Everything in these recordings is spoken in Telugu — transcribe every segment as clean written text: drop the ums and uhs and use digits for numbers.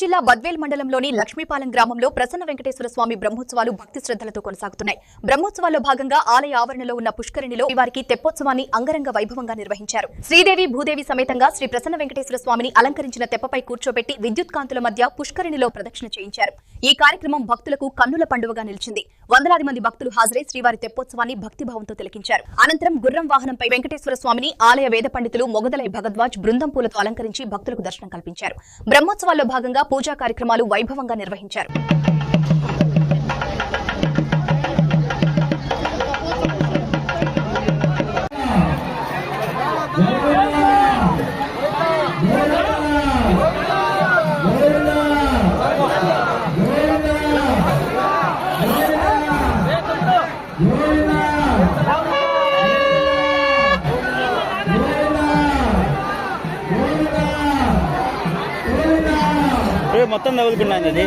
జిల్లా బద్వేల్ మండలంలోని లక్ష్మీపాలెం గ్రామంలో ప్రసన్న వెంకటేశ్వర స్వామి బ్రహ్మోత్సవాలు భక్తి శ్రద్ధలతో కొనసాగుతున్నాయి. బ్రహ్మోత్సవాల్లో భాగంగా ఆలయ ఆవరణలో ఉన్న పుష్కరిణిలో వారికి తెప్పోత్సవాన్ని అంగరంగ వైభవంగా నిర్వహించారు. శ్రీదేవి భూదేవి సమేతంగా శ్రీ ప్రసన్న వెంకటేశ్వర స్వామిని అలంకరించిన తెప్పపై కూర్చోబెట్టి విద్యుత్ కాంతుల మధ్య పుష్కరిణిలో ప్రదక్షిణ చేయించారు. ఈ కార్యక్రమం భక్తులకు కన్నుల పండుగగా నిలిచింది. వందలాది మంది భక్తులు హాజరై శ్రీవారి తెప్పోత్సవాన్ని భక్తిభావంతో తిలకించారు. అనంతరం గుర్రం వాహనంపై వెంకటేశ్వర స్వామిని ఆలయ వేద పండితులు మొగదలై భగద్వాజ్ బృందం పూలతో అలంకరించి భక్తులకు దర్శనం కల్పించారు. బ్రహ్మోత్సవాల్లో భాగంగా పూజా కార్యక్రమాలు వైభవంగా నిర్వహించారు. మొత్తం తగులుకున్నాను అది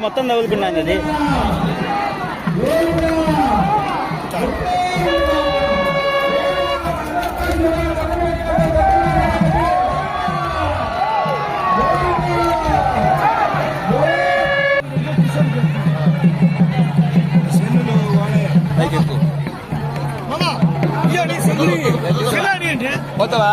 మొత్తం తగులుకున్నాను అది పోతావా